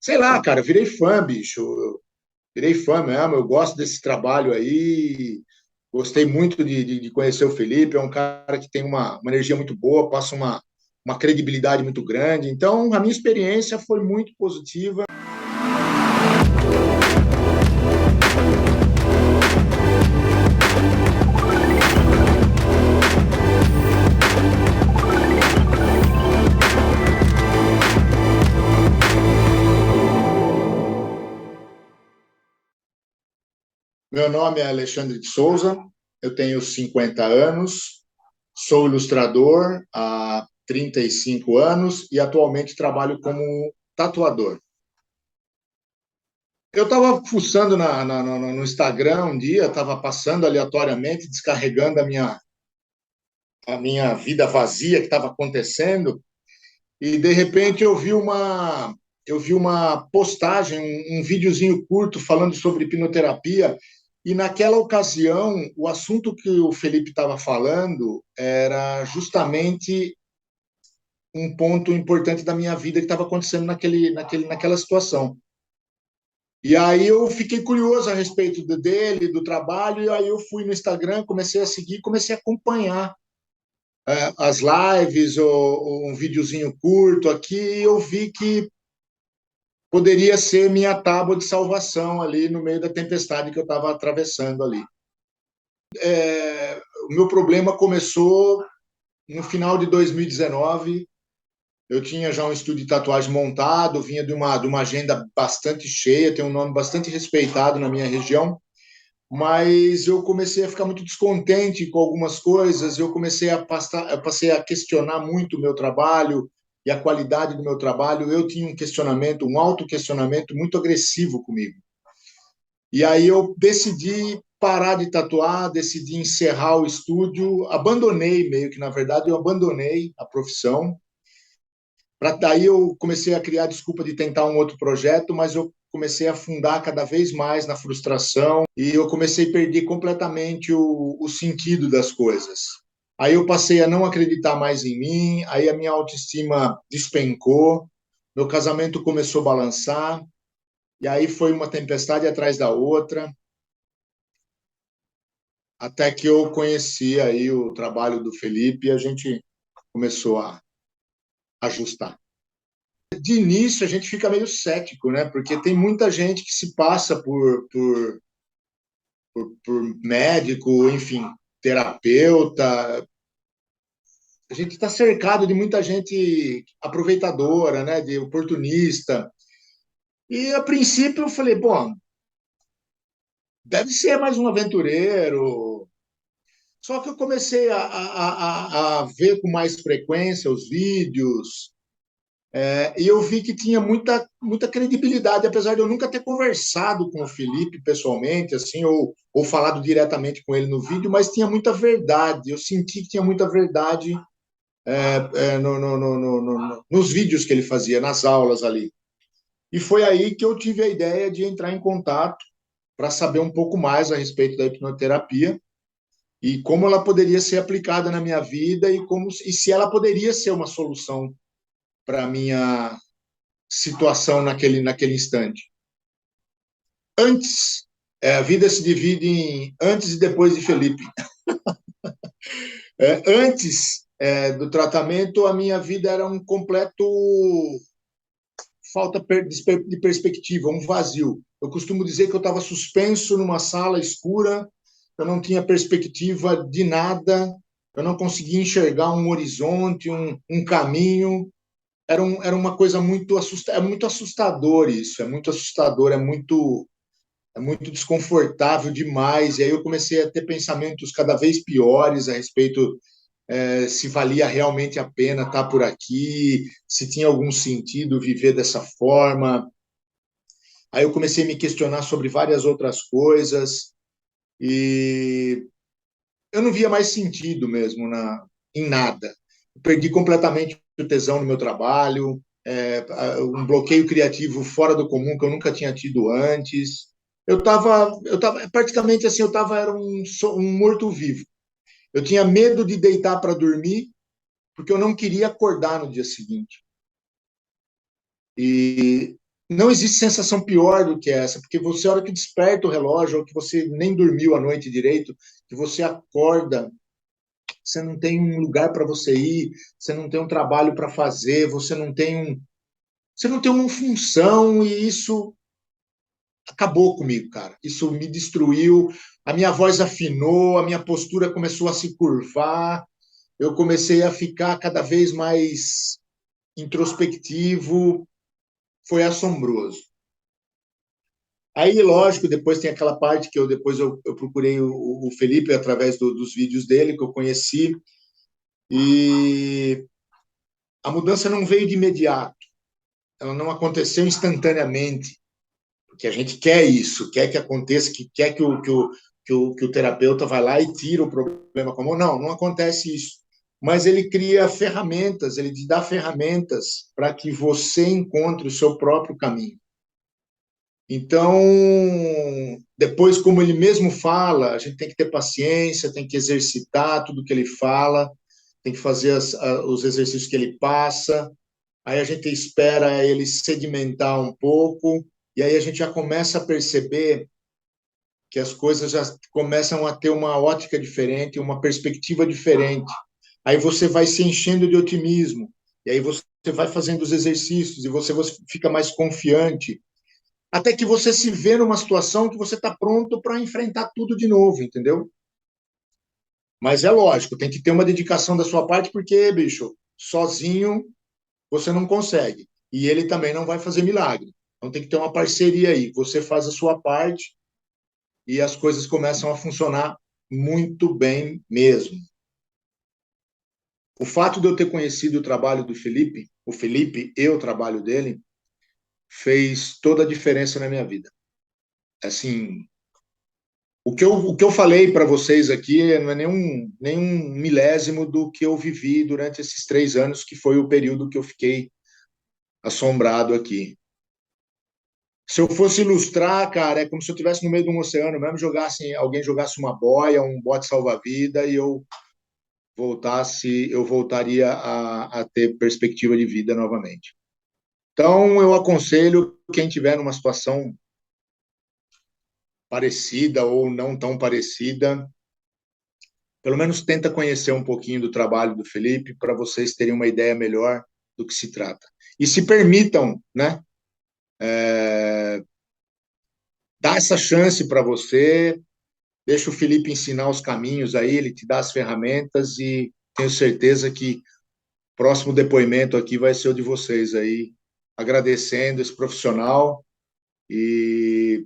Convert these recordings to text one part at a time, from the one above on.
Sei lá, cara, eu virei fã, bicho. Eu virei fã mesmo. Eu gosto desse trabalho aí. Gostei muito de conhecer o Felipe. É um cara que tem uma energia muito boa, passa uma credibilidade muito grande. Então, a minha experiência foi muito positiva. Meu nome é Alexandre de Souza, eu tenho 50 anos, sou ilustrador há 35 anos e atualmente trabalho como tatuador. Eu estava fuçando no Instagram um dia, estava passando aleatoriamente, descarregando a minha vida vazia que estava acontecendo, e de repente eu vi uma postagem, um videozinho curto falando sobre hipnoterapia, e naquela ocasião o assunto que o Felipe estava falando era justamente um ponto importante da minha vida que estava acontecendo naquela situação. E aí eu fiquei curioso a respeito dele, do trabalho, e aí eu fui no Instagram, comecei a seguir, comecei a acompanhar as lives, ou um videozinho curto aqui, e eu vi que poderia ser minha tábua de salvação ali no meio da tempestade que eu estava atravessando ali. O meu problema começou no final de 2019. Eu tinha já um estúdio de tatuagem montado, vinha de uma agenda bastante cheia, tem um nome bastante respeitado na minha região, mas eu comecei a ficar muito descontente com algumas coisas, eu passei a questionar muito o meu trabalho e a qualidade do meu trabalho. Eu tinha um questionamento, um autoquestionamento muito agressivo comigo. E aí eu decidi parar de tatuar, decidi encerrar o estúdio, abandonei meio que, na verdade, eu abandonei a profissão. Daí eu comecei a criar desculpa de tentar um outro projeto, mas eu comecei a afundar cada vez mais na frustração e eu comecei a perder completamente o sentido das coisas. Aí eu passei a não acreditar mais em mim, aí a minha autoestima despencou, meu casamento começou a balançar, e aí foi uma tempestade atrás da outra, até que eu conheci aí o trabalho do Felipe e a gente começou a ajustar. De início, a gente fica meio cético, né? Porque tem muita gente que se passa por médico, enfim, terapeuta. A gente está cercado de muita gente aproveitadora, né? De oportunista. E, a princípio, eu falei, bom, deve ser mais um aventureiro. Só que eu comecei a ver com mais frequência os vídeos, e eu vi que tinha muita credibilidade, apesar de eu nunca ter conversado com o Felipe pessoalmente, assim, ou falado diretamente com ele no vídeo, mas tinha muita verdade. Eu senti que tinha muita verdade nos vídeos que ele fazia, nas aulas ali. E foi aí que eu tive a ideia de entrar em contato para saber um pouco mais a respeito da hipnoterapia e como ela poderia ser aplicada na minha vida e se ela poderia ser uma solução para a minha situação naquele instante. Antes, a vida se divide em antes e depois de Felipe. Antes do tratamento, a minha vida era um completo falta de perspectiva, um vazio. Eu costumo dizer que eu estava suspenso numa sala escura, eu não tinha perspectiva de nada, eu não conseguia enxergar um horizonte, um caminho. Era uma coisa muito assustadora, é muito assustador isso, é muito assustador, é muito desconfortável demais. E aí eu comecei a ter pensamentos cada vez piores a respeito se valia realmente a pena estar por aqui, se tinha algum sentido viver dessa forma. Aí eu comecei a me questionar sobre várias outras coisas e eu não via mais sentido mesmo em nada. Eu perdi completamente o tesão no meu trabalho, um bloqueio criativo fora do comum que eu nunca tinha tido antes. Eu tava praticamente assim, era um morto-vivo. Eu tinha medo de deitar para dormir, porque eu não queria acordar no dia seguinte. E não existe sensação pior do que essa, porque você, a hora que desperta o relógio, ou que você nem dormiu a noite direito, que você acorda, você não tem um lugar para você ir, você não tem um trabalho para fazer, você não tem uma função, e isso acabou comigo, cara. Isso me destruiu, a minha voz afinou, a minha postura começou a se curvar, eu comecei a ficar cada vez mais introspectivo, foi assombroso. Aí, lógico, depois tem aquela parte que eu procurei o Felipe através dos vídeos dele que eu conheci, e a mudança não veio de imediato, ela não aconteceu instantaneamente, porque a gente quer isso, quer que aconteça, quer que o terapeuta vá lá e tira o problema comum. Não, não acontece isso. Mas ele cria ferramentas, ele te dá ferramentas para que você encontre o seu próprio caminho. Então, depois, como ele mesmo fala, a gente tem que ter paciência, tem que exercitar tudo que ele fala, tem que fazer os exercícios que ele passa, aí a gente espera ele sedimentar um pouco, e aí a gente já começa a perceber que as coisas já começam a ter uma ótica diferente, uma perspectiva diferente. Aí você vai se enchendo de otimismo, e aí você vai fazendo os exercícios, e você fica mais confiante, até que você se vê numa situação que você está pronto para enfrentar tudo de novo, entendeu? Mas é lógico, tem que ter uma dedicação da sua parte, porque, bicho, sozinho você não consegue. E ele também não vai fazer milagre. Então tem que ter uma parceria aí. Você faz a sua parte e as coisas começam a funcionar muito bem mesmo. O fato de eu ter conhecido o trabalho do Felipe, o Felipe e o trabalho dele, fez toda a diferença na minha vida. Assim, o que eu falei para vocês aqui não é nenhum milésimo do que eu vivi durante esses 3 anos, que foi o período que eu fiquei assombrado aqui. Se eu fosse ilustrar, cara, é como se eu estivesse no meio de um oceano, mesmo alguém jogasse uma boia, um bote salva-vida, e eu voltaria a ter perspectiva de vida novamente. Então, eu aconselho quem tiver numa situação parecida ou não tão parecida, pelo menos tenta conhecer um pouquinho do trabalho do Felipe para vocês terem uma ideia melhor do que se trata. E se permitam, né, dar essa chance para você, deixa o Felipe ensinar os caminhos aí, ele te dá as ferramentas, e tenho certeza que o próximo depoimento aqui vai ser o de vocês aí, agradecendo esse profissional e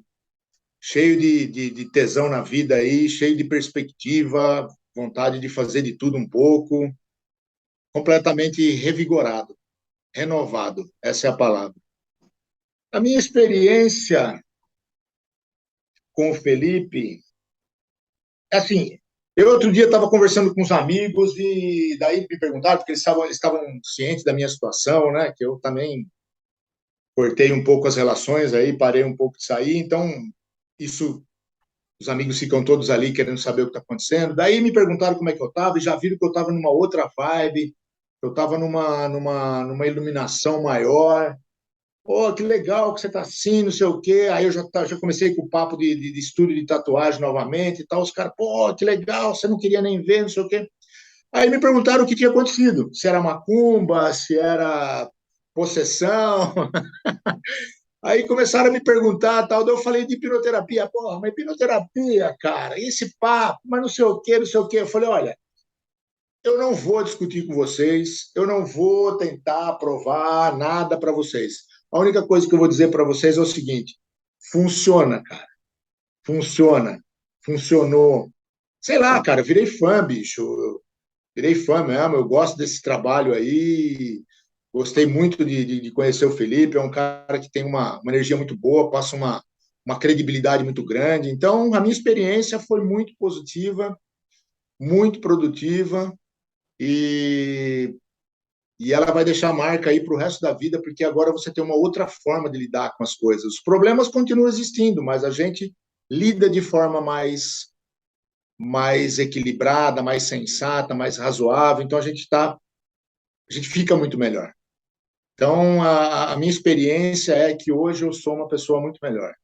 cheio de tesão na vida aí, cheio de perspectiva, vontade de fazer de tudo um pouco, completamente revigorado, renovado, essa é a palavra. A minha experiência com o Felipe, assim, eu outro dia estava conversando com uns amigos e daí me perguntaram, porque eles estavam cientes da minha situação, né, que eu também cortei um pouco as relações aí, parei um pouco de sair, então isso, os amigos ficam todos ali querendo saber o que está acontecendo. Daí me perguntaram como é que eu estava e já viram que eu estava numa outra vibe, eu estava numa iluminação maior. Pô, que legal que você está assim, não sei o quê. Aí eu já comecei com o papo de estúdio de tatuagem novamente e tal. Os caras, pô, que legal, você não queria nem ver, não sei o quê. Aí me perguntaram o que tinha acontecido, se era macumba, se era possessão. Aí começaram a me perguntar, tal, daí eu falei de hipnoterapia. Porra, mas hipnoterapia, cara, esse papo, mas não sei o quê, não sei o quê. Eu falei, olha, eu não vou discutir com vocês, eu não vou tentar provar nada para vocês. A única coisa que eu vou dizer para vocês é o seguinte: funciona, cara, funciona, funcionou. Sei lá, cara, eu virei fã, bicho, eu virei fã mesmo, eu gosto desse trabalho aí, gostei muito de conhecer o Felipe, é um cara que tem uma energia muito boa, passa uma credibilidade muito grande. Então, a minha experiência foi muito positiva, muito produtiva, e, e ela vai deixar marca aí para o resto da vida, porque agora você tem uma outra forma de lidar com as coisas. Os problemas continuam existindo, mas a gente lida de forma mais equilibrada, mais sensata, mais razoável. Então a gente fica muito melhor. Então, a minha experiência é que hoje eu sou uma pessoa muito melhor.